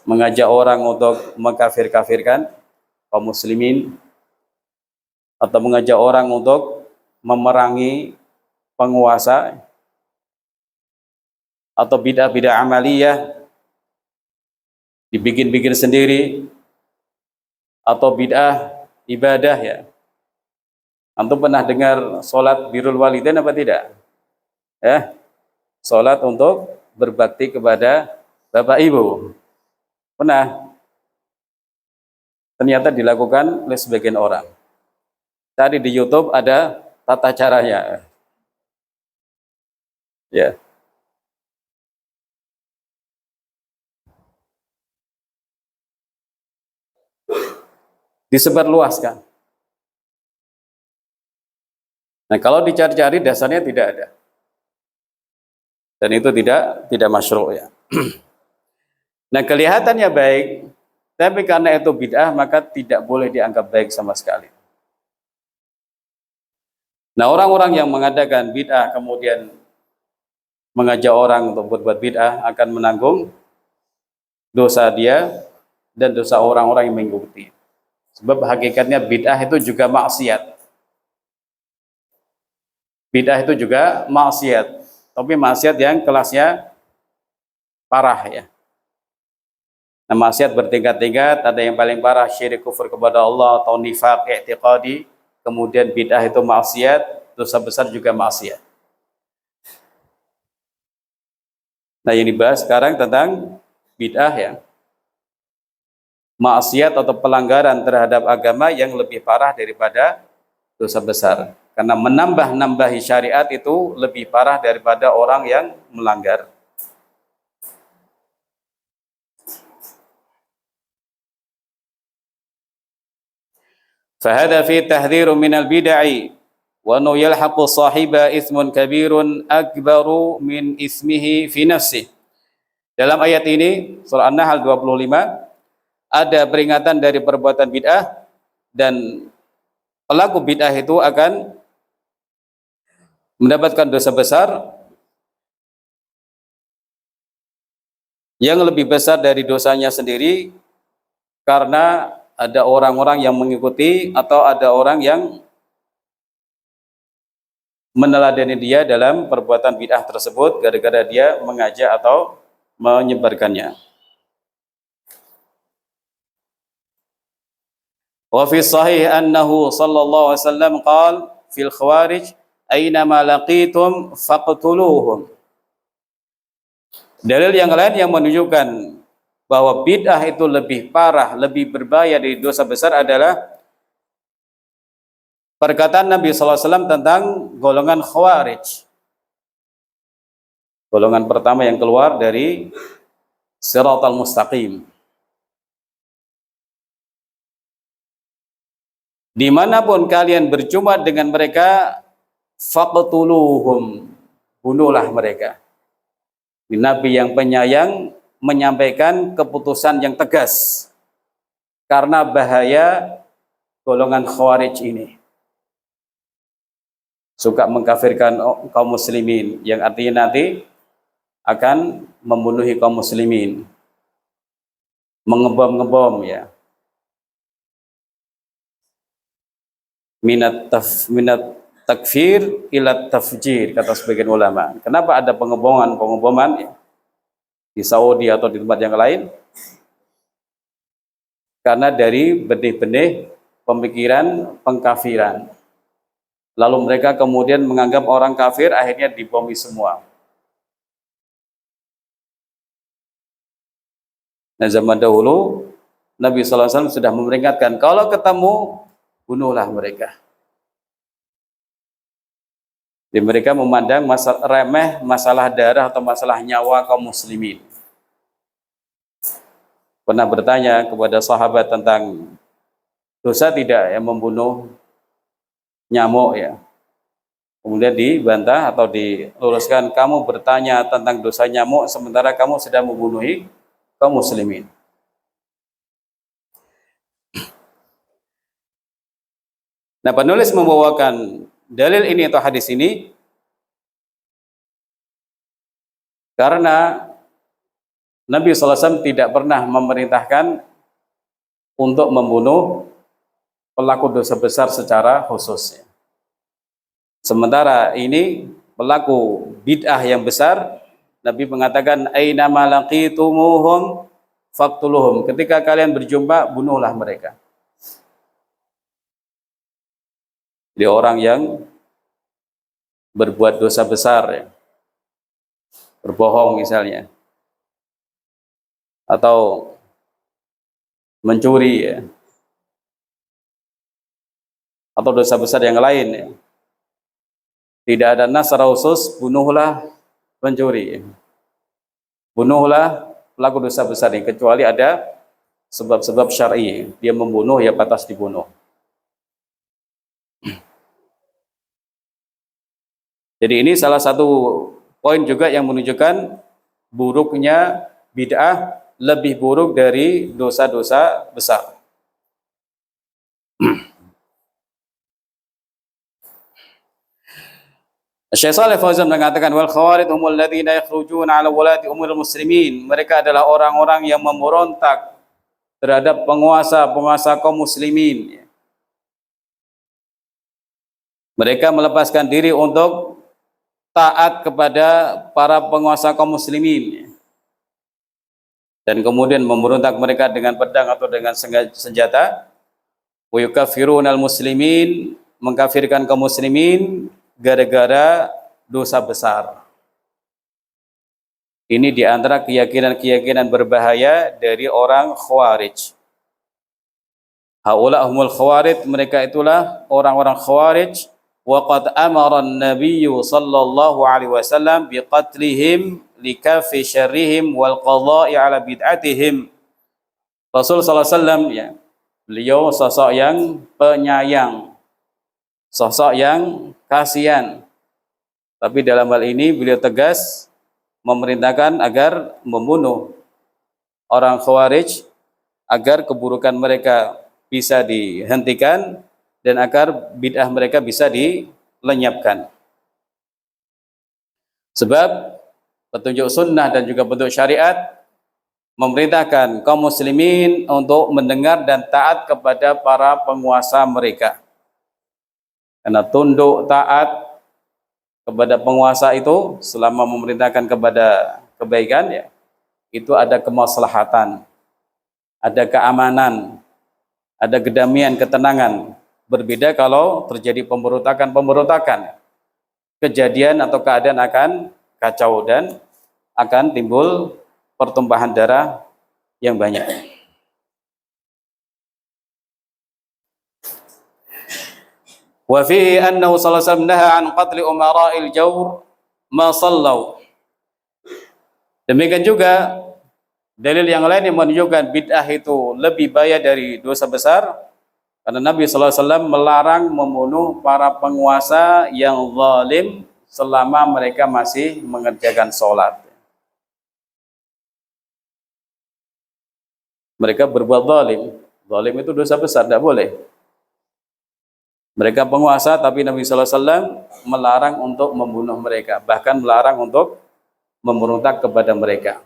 mengajak orang untuk mengkafir-kafirkan kaum muslimin, atau mengajak orang untuk memerangi penguasa, atau bid'ah-bid'ah amaliyah dibikin-bikin sendiri, atau bid'ah ibadah ya. Antum pernah dengar sholat birrul walidain apa tidak? Sholat untuk berbakti kepada bapak ibu. Pernah? Ternyata dilakukan oleh sebagian orang. Tadi di YouTube ada tata caranya. Ya. Disebarluaskan. Nah, kalau dicari-cari dasarnya tidak ada. Dan itu tidak masyru' ya. Nah, kelihatannya baik, tapi karena itu bid'ah maka tidak boleh dianggap baik sama sekali. Nah, orang-orang yang mengadakan bid'ah kemudian mengajak orang untuk berbuat bid'ah akan menanggung dosa dia dan dosa orang-orang yang mengikuti. Sebab hakikatnya bid'ah itu juga maksiat. Bid'ah itu juga maksiat. Tapi maksiat yang kelasnya parah ya. Nah, maksiat bertingkat-tingkat, ada yang paling parah syirik kufur kepada Allah atau nifaq i'tiqadi, kemudian bid'ah itu maksiat, dosa besar juga maksiat. Nah, yang dibahas sekarang tentang bid'ah ya. Maksiat atau pelanggaran terhadap agama yang lebih parah daripada dosa besar. Karena menambah-nambahi syariat itu lebih parah daripada orang yang melanggar. Fahada fi tahdhiru minal bid'ah wa nu yalhaqu sahiba ithmun kabirun akbaru min ismihi fi nafsihi. Dalam ayat ini surah An-Nahl 25 ada peringatan dari perbuatan bid'ah, dan pelaku bid'ah itu akan mendapatkan dosa besar yang lebih besar dari dosanya sendiri, karena ada orang-orang yang mengikuti atau ada orang yang meneladani dia dalam perbuatan bid'ah tersebut gara-gara dia mengajak atau menyebarkannya. Wa fi sahih annahu sallallahu alaihi wasallam qala fil khawarij aina ma laqitum faqtuluhum. Dalil yang lain yang menunjukkan bahwa bid'ah itu lebih parah, lebih berbahaya dari dosa besar adalah perkataan Nabi SAW tentang golongan khawarij. Golongan pertama yang keluar dari Shiratal Mustaqim. Dimanapun kalian berjumpa dengan mereka, faqtuluhum, bunuhlah mereka. Nabi yang penyayang menyampaikan keputusan yang tegas karena bahaya golongan khawarij ini. Suka mengkafirkan kaum muslimin, yang artinya nanti akan membunuhi kaum muslimin, mengebom-ngebom ya. Minat takfir ila tafjir, kata sebagian ulama. Kenapa ada pengeboman ya, di Saudi atau di tempat yang lain? Karena dari benih-benih pemikiran pengkafiran. Lalu mereka kemudian menganggap orang kafir, akhirnya dibomi semua. Nah, zaman dahulu Nabi SAW sudah memperingatkan, kalau ketemu bunuhlah mereka. Jadi mereka memandang remeh masalah darah atau masalah nyawa kaum muslimin. Pernah bertanya kepada sahabat tentang dosa tidak yang membunuh nyamuk ya. Kemudian dibantah atau diluruskan, kamu bertanya tentang dosa nyamuk sementara kamu sedang membunuhi kaum muslimin. Nah, penulis membawakan dalil ini atau hadis ini karena Nabi SAW tidak pernah memerintahkan untuk membunuh pelaku dosa besar secara khusus. Sementara ini pelaku bid'ah yang besar, Nabi mengatakan aina ma laqitumuhum faqtuluhum. Ketika kalian berjumpa, bunuhlah mereka. Jadi orang yang berbuat dosa besar ya, berbohong misalnya, atau mencuri ya, atau dosa besar yang lain ya, tidak ada nas secara khusus bunuhlah pencuri ya. Bunuhlah pelaku dosa besar ini, kecuali ada sebab-sebab syar'i, dia membunuh ya pantas dibunuh. Jadi ini salah satu poin juga yang menunjukkan buruknya bid'ah, lebih buruk dari dosa-dosa besar. Syekh Shalih Fauzan mengatakan wal khawarij humul ladzina yakhrujuna ala wulati umuril muslimin. Mereka adalah orang-orang yang memberontak terhadap penguasa kaum muslimin. Mereka melepaskan diri untuk taat kepada para penguasa kaum muslimin dan kemudian memberontak mereka dengan pedang atau dengan senjata. Wa yukaffirunal muslimin, mengkafirkan kaum muslimin gara-gara dosa besar. Ini diantara keyakinan-keyakinan berbahaya dari orang khawarij. Haula humul khawarij, mereka itulah orang-orang khawarij. Waqad amara an-nabiy sallallahu alaihi wasallam biqatlihim likafi syarrihim wal qada'i ala bid'atihim. Rasul sallallahu alaihi wasallam ya, beliau sosok yang penyayang, sosok yang kasihan. Tapi dalam hal ini beliau tegas memerintahkan agar membunuh orang khawarij agar keburukan mereka bisa dihentikan dan agar bid'ah mereka bisa dilenyapkan. Sebab petunjuk sunnah dan juga petunjuk syariat memerintahkan kaum muslimin untuk mendengar dan taat kepada para penguasa mereka. Karena tunduk taat kepada penguasa itu selama memerintahkan kepada kebaikan ya, itu ada kemaslahatan, ada keamanan, ada kedamaian, ketenangan. Berbeda kalau terjadi pemberontakan, kejadian atau keadaan akan kacau dan akan timbul pertumpahan darah yang banyak. Wa fihi annahu sallallahu alaihi wasallam naha an qatli umara'il jawr ma sallau. Demikian juga dalil yang lain yang menunjukkan bid'ah itu lebih bahaya dari dosa besar, karena Nabi sallallahu alaihi wasallam melarang membunuh para penguasa yang zalim selama mereka masih mengerjakan sholat. Mereka berbuat zalim. Zalim itu dosa besar, tidak boleh. Mereka penguasa, tapi Nabi sallallahu alaihi wasallam melarang untuk membunuh mereka, bahkan melarang untuk memberontak kepada mereka.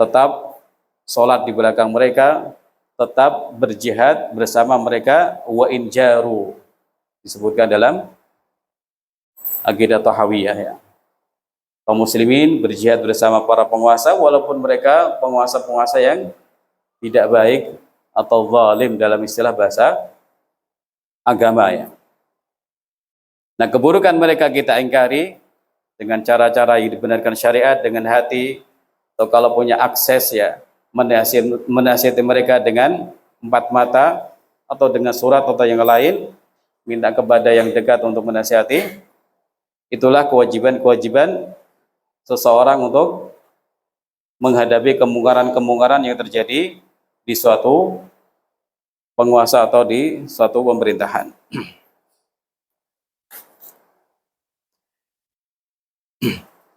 Tetap sholat di belakang mereka, tetap berjihad bersama mereka, wa in jaru, disebutkan dalam akidah Tahawiyah ya. Kaum muslimin berjihad bersama para penguasa walaupun mereka penguasa-penguasa yang tidak baik atau zalim dalam istilah bahasa agama ya. Nah, keburukan mereka kita ingkari dengan cara-cara yang dibenarkan syariat, dengan hati, atau kalau punya akses ya menasihati mereka dengan empat mata atau dengan surat atau yang lain, minta kepada yang dekat untuk menasihati. Itulah kewajiban-kewajiban seseorang untuk menghadapi kemungkaran-kemungkaran yang terjadi di suatu penguasa atau di suatu pemerintahan.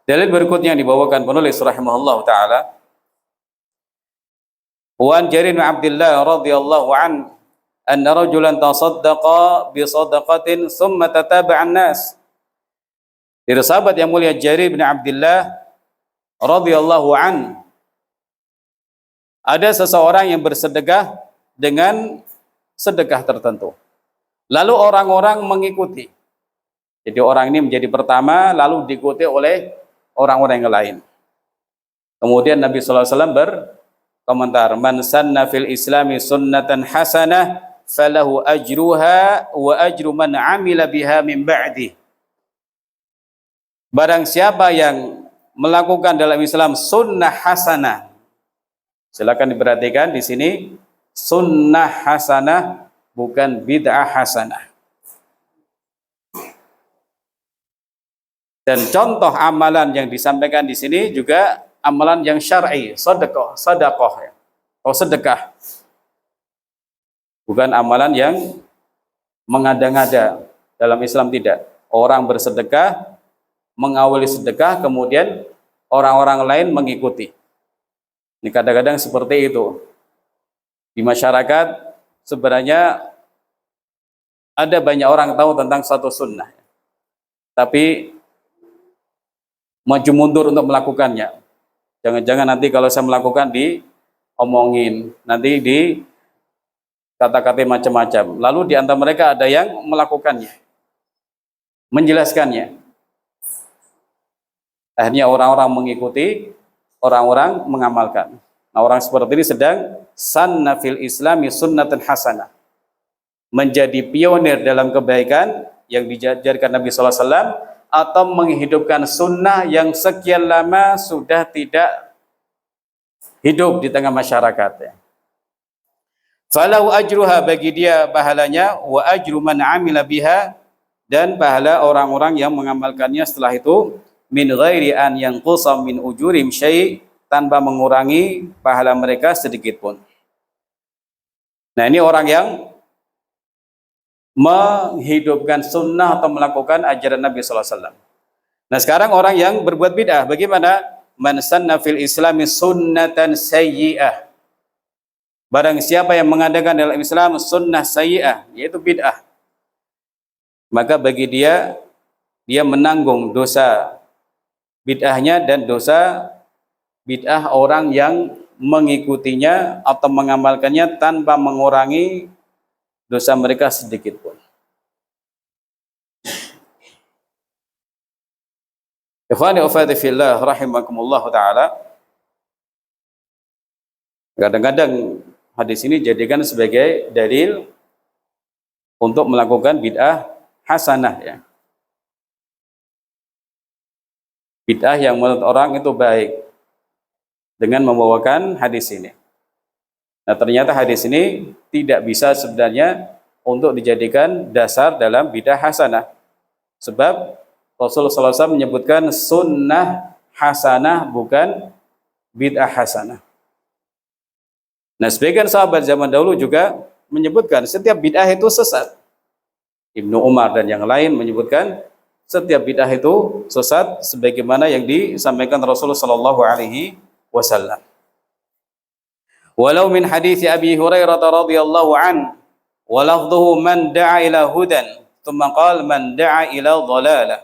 Dalil berikutnya yang dibawakan penulis rahimahullah taala, wa an Jarir bin Abdullah radhiyallahu an anna rajulan tasaddaqa bi sadaqatin thumma tataba'a an-nas. Dari sahabat yang mulia Jarir bin Abdullah radhiyallahu an, ada seseorang yang bersedekah dengan sedekah tertentu, lalu orang-orang mengikuti. Jadi orang ini menjadi pertama, lalu diikuti oleh orang-orang yang lain. Kemudian Nabi sallallahu alaihi wasallam berkomentar, man sanna fil islami sunnatan hasanah falahu ajruha wa ajru man amila biha min ba'di. Barang siapa yang melakukan dalam Islam sunnah hasanah, silakan diperhatikan di sini, sunnah hasanah bukan bid'ah hasanah. Dan contoh amalan yang disampaikan di sini juga amalan yang syar'i, sedekah ya, atau sedekah. Bukan amalan yang mengada-ngada. Dalam Islam tidak. Orang bersedekah, mengawali sedekah, kemudian orang-orang lain mengikuti. Ini kadang-kadang seperti itu. Di masyarakat sebenarnya ada banyak orang tahu tentang satu sunnah, tapi maju mundur untuk melakukannya. Jangan-jangan nanti kalau saya melakukan diomongin, nanti di kata-kata macam-macam. Lalu di antara mereka ada yang melakukannya, menjelaskannya. Akhirnya orang-orang mengikuti, orang-orang mengamalkan. Nah, orang seperti ini sedang sanna fil islami sunnatan hasanah, menjadi pionir dalam kebaikan yang diajarkan Nabi sallallahu alaihi wasallam, atau menghidupkan sunnah yang sekian lama sudah tidak hidup di tengah masyarakat. Falahu ajruha, bagi dia pahalanya, wa ajru man amila biha, dan pahala orang-orang yang mengamalkannya setelah itu, min ghairi an yanqusa min ujurim syai', tanpa mengurangi pahala mereka sedikit pun. Nah, ini orang yang menghidupkan sunnah atau melakukan ajaran Nabi sallallahu alaihi wasallam. Nah, sekarang orang yang berbuat bid'ah, bagaimana? Man sanna fil islami sunnatan sayyi'ah. Barang siapa yang mengadakan dalam Islam sunnah sayyi'ah, yaitu bid'ah, maka bagi dia menanggung dosa bid'ahnya dan dosa bid'ah orang yang mengikutinya atau mengamalkannya tanpa mengurangi dosa mereka sedikit pun. Ikhwani wa akhwati fillah rahimakumullah taala. Kadang-kadang hadis ini jadikan sebagai dalil untuk melakukan bid'ah hasanah ya. Bid'ah yang menurut orang itu baik dengan membawakan hadis ini. Nah, ternyata hadis ini tidak bisa sebenarnya untuk dijadikan dasar dalam bid'ah hasanah. Sebab Rasulullah SAW menyebutkan sunnah hasanah bukan bid'ah hasanah. Nah, sebagian sahabat zaman dahulu juga menyebutkan setiap bid'ah itu sesat. Ibnu Umar dan yang lain menyebutkan setiap bid'ah itu sesat sebagaimana yang disampaikan Rasulullah sallallahu alaihi wasallam. Walau min hadits Abi Hurairah radhiyallahu an wa lafdhuhu man da'a ila hudan thumma qala man da'a ila dhalalah.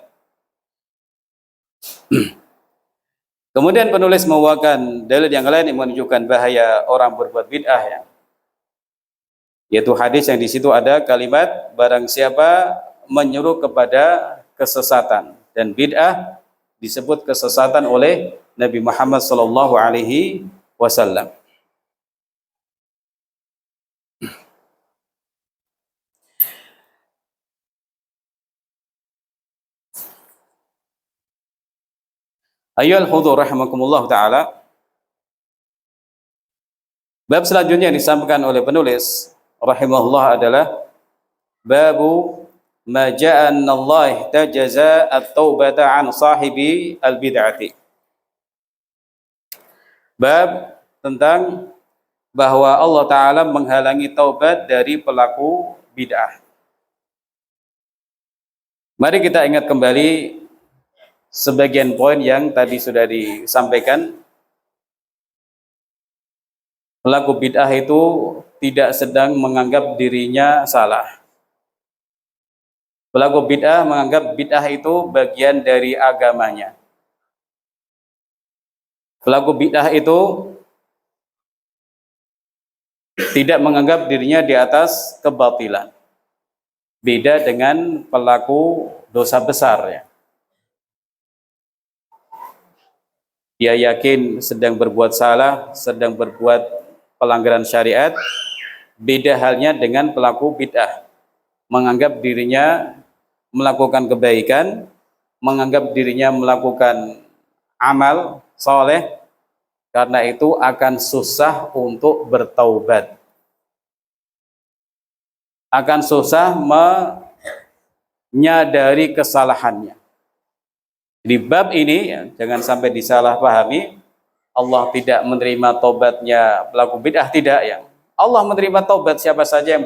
Kemudian penulis membawakan dalil yang lain yang menunjukkan bahaya orang berbuat bid'ah ya. Yaitu hadis yang di situ ada kalimat barang siapa menyuruh kepada kesesatan, dan bid'ah disebut kesesatan oleh Nabi Muhammad sallallahu alaihi wasallam. Ayyuhal hudur rahimakumullah taala. Bab selanjutnya yang disampaikan oleh penulis rahimahullah adalah babu ma ja'a anna Allah tajaza at-taubata an sahibi al-bid'ati. Bab tentang bahwa Allah Ta'ala menghalangi taubat dari pelaku bid'ah. Mari kita ingat kembali sebagian poin yang tadi sudah disampaikan. Pelaku bid'ah itu tidak sedang menganggap dirinya salah. Pelaku bid'ah menganggap bid'ah itu bagian dari agamanya. Pelaku bid'ah itu tidak menganggap dirinya di atas kebatilan. Beda dengan pelaku dosa besar ya. Dia yakin sedang berbuat salah, sedang berbuat pelanggaran syariat. Beda halnya dengan pelaku bid'ah. Menganggap dirinya melakukan kebaikan, menganggap dirinya melakukan amal soleh, karena itu akan susah untuk bertaubat. Akan susah menyadari kesalahannya. Di bab ini ya, jangan sampai disalahpahami. Allah tidak menerima taubatnya pelaku bid'ah, tidak ya. Allah menerima taubat siapa saja yang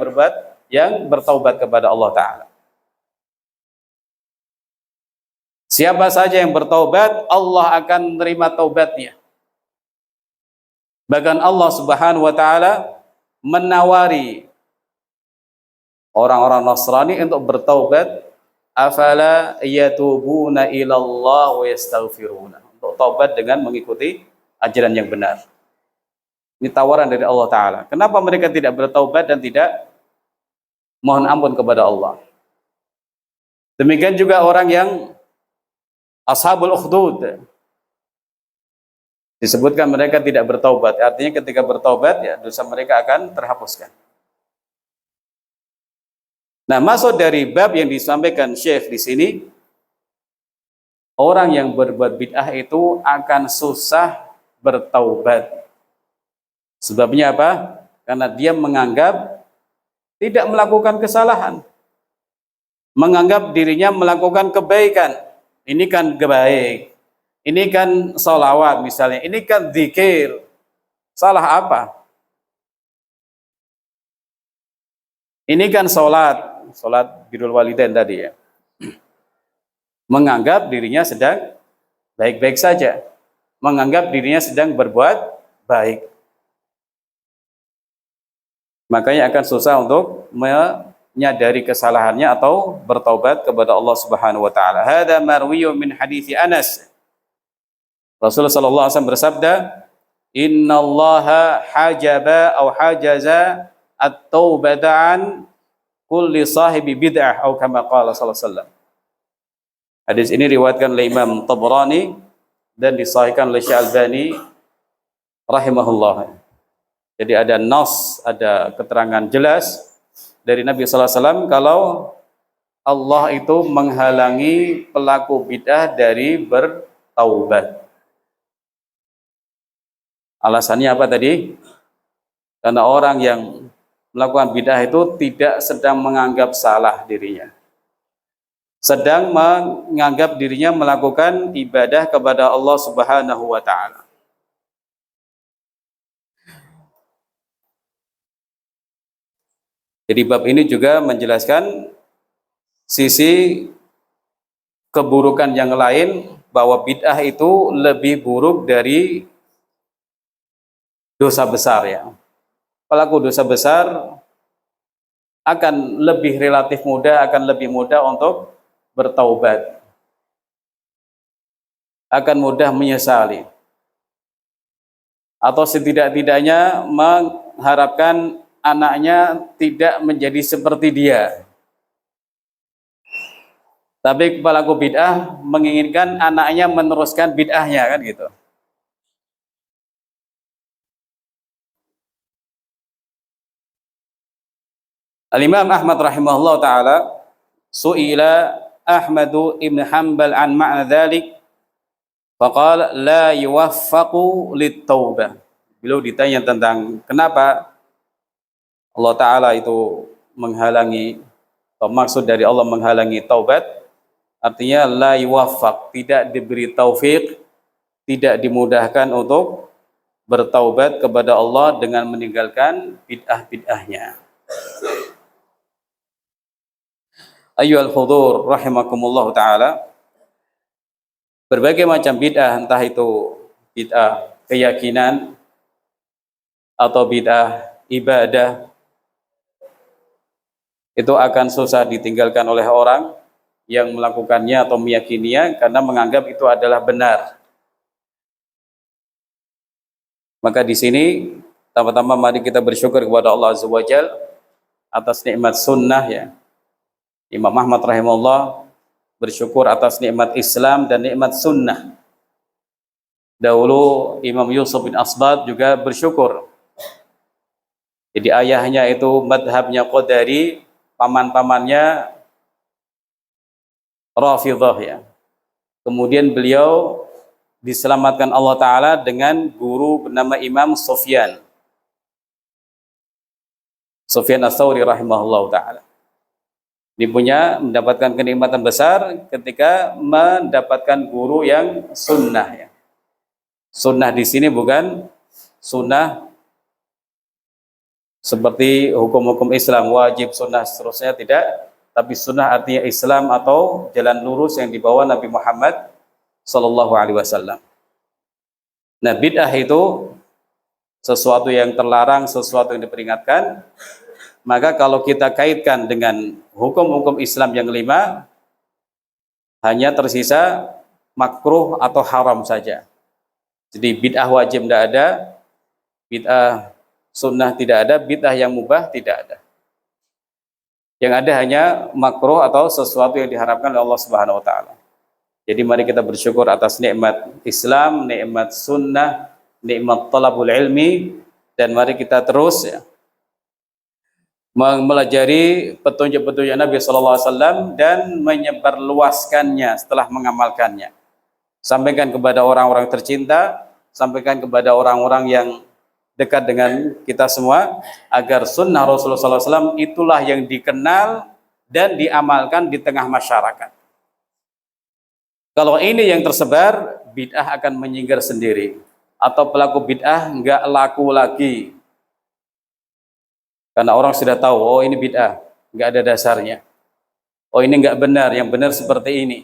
bertaubat kepada Allah Ta'ala. Siapa saja yang bertaubat, Allah akan menerima taubatnya. Bahkan Allah Subhanahu wa Ta'ala menawari orang-orang Nasrani untuk bertaubat, afala yatubuna ilallah wa yastaghfiruna, untuk taubat dengan mengikuti ajaran yang benar. Ini tawaran dari Allah Ta'ala. Kenapa mereka tidak bertaubat dan tidak mohon ampun kepada Allah? Demikian juga orang yang Ashabul Ukhdud, disebutkan mereka tidak bertaubat. Artinya ketika bertaubat ya dosa mereka akan terhapuskan. Nah, maksud dari bab yang disampaikan Syekh di sini, orang yang berbuat bid'ah itu akan susah bertaubat. Sebabnya apa? Karena dia menganggap tidak melakukan kesalahan. Menganggap dirinya melakukan kebaikan. Ini kan baik, ini kan sholawat misalnya, ini kan zikir. Salah apa? Ini kan sholat birrul walidain tadi ya. Menganggap dirinya sedang baik-baik saja. Menganggap dirinya sedang berbuat baik. Makanya akan susah untuk menyadari kesalahannya atau bertaubat kepada Allah Subhanahu wa taala. Hadza marwiyun min hadits Anas. Rasulullah sallallahu alaihi wasallam bersabda, "Innallaha hajaba aw hajaza at-taubata an kulli sahibi bid'ah," atau kama qala sallallahu alaihi wasallam. Hadis ini diriwayatkan oleh Imam Tabrani dan disahihkan oleh Syekh Albani rahimahullah. Jadi ada nas, ada keterangan jelas dari Nabi sallallahu alaihi wasallam kalau Allah itu menghalangi pelaku bid'ah dari bertaubat. Alasannya apa tadi? Karena orang yang melakukan bid'ah itu tidak sedang menganggap salah dirinya, sedang menganggap dirinya melakukan ibadah kepada Allah Subhanahu wa taala. Jadi bab ini juga menjelaskan sisi keburukan yang lain, bahwa bid'ah itu lebih buruk dari dosa besar ya. Pelaku dosa besar akan lebih relatif mudah, akan lebih mudah untuk bertaubat, akan mudah menyesali, atau setidak-tidaknya mengharapkan anaknya tidak menjadi seperti dia. Tapi pelaku bid'ah menginginkan anaknya meneruskan bid'ahnya, kan gitu. Al-Imam Ahmad rahimahullah ta'ala su'ila Ahmadu ibn Hanbal an ma'na dhalik faqala la yuwaffaqu lit-taubah. Beliau ditanya tentang kenapa Allah Ta'ala itu menghalangi, atau maksud dari Allah menghalangi taubat, artinya la yuwaffaq, tidak diberi taufik, tidak dimudahkan untuk bertaubat kepada Allah dengan meninggalkan bid'ah-bid'ahnya. Ayyuhal hudur rahimakumullah ta'ala, berbagai macam bid'ah, entah itu bid'ah keyakinan atau bid'ah ibadah, itu akan susah ditinggalkan oleh orang yang melakukannya atau meyakininya karena menganggap itu adalah benar. Maka di sini pertama-tama mari kita bersyukur kepada Allah Azza wa Jalla atas nikmat sunnah ya. Imam Ahmad rahimahullah bersyukur atas nikmat Islam dan nikmat sunnah. Dahulu Imam Yusuf bin Asbad juga bersyukur. Jadi ayahnya itu madhabnya Qadari, paman-pamannya Rafidhah ya. Kemudian beliau diselamatkan Allah Ta'ala dengan guru bernama Imam Sufyan Ats-Tsauri rahimahullah Ta'ala. Dia punya mendapatkan kenikmatan besar ketika mendapatkan guru yang sunnah ya. Sunnah di sini bukan sunnah seperti hukum-hukum Islam, wajib, sunnah, seterusnya, tidak. Tapi sunnah artinya Islam atau jalan lurus yang dibawa Nabi Muhammad Sallallahu Alaihi Wasallam. Nah, bid'ah itu sesuatu yang terlarang, sesuatu yang diperingatkan. Maka kalau kita kaitkan dengan hukum-hukum Islam yang 5, hanya tersisa makruh atau haram saja. Jadi bid'ah wajib tidak ada, bid'ah sunnah tidak ada, bid'ah yang mubah tidak ada. Yang ada hanya makruh atau sesuatu yang diharapkan oleh Allah Subhanahu wa taala. Jadi mari kita bersyukur atas nikmat Islam, nikmat sunnah, nikmat talabul ilmi, dan mari kita terus ya, mempelajari petunjuk-petunjuk Nabi sallallahu alaihi wasallam dan menyebarluaskannya setelah mengamalkannya. Sampaikan kepada orang-orang tercinta, sampaikan kepada orang-orang yang dekat dengan kita semua, agar sunnah Rasulullah sallallahu alaihi wasallam itulah yang dikenal dan diamalkan di tengah masyarakat. Kalau ini yang tersebar, bid'ah akan menyingkir sendiri, atau pelaku bid'ah nggak laku lagi. Karena orang sudah tahu, oh ini bid'ah, nggak ada dasarnya. Oh ini nggak benar, yang benar seperti ini.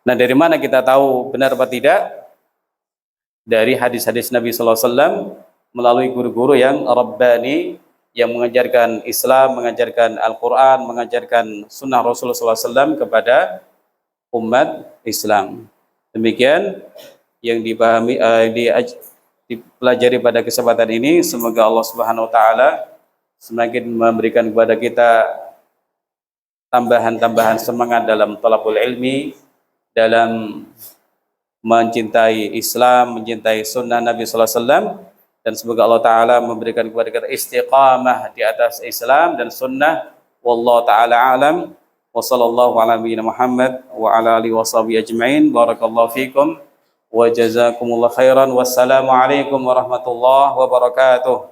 Nah, dari mana kita tahu benar atau tidak? Dari hadis-hadis Nabi sallallahu alaihi wasallam melalui guru-guru yang rabbani, yang mengajarkan Islam, mengajarkan Al-Quran, mengajarkan sunnah Rasulullah sallallahu alaihi wasallam kepada umat Islam. Demikian yang dipahami, dipelajari pada kesempatan ini. Semoga Allah Subhanahu wa taala semakin memberikan kepada kita tambahan-tambahan semangat dalam talabul ilmi, dalam mencintai Islam, mencintai sunnah Nabi sallallahu alaihi wasallam, dan semoga Allah Ta'ala memberikan kepada kita istiqamah di atas Islam dan sunnah. Wallahu ta'ala alam. Wa sallallahu ala nabiyyina Muhammad wa ala alihi wa sahbihi ajma'in. Barakallahu fikum wa jazakumullah khairan. Wassalamu alaikum warahmatullahi wabarakatuh.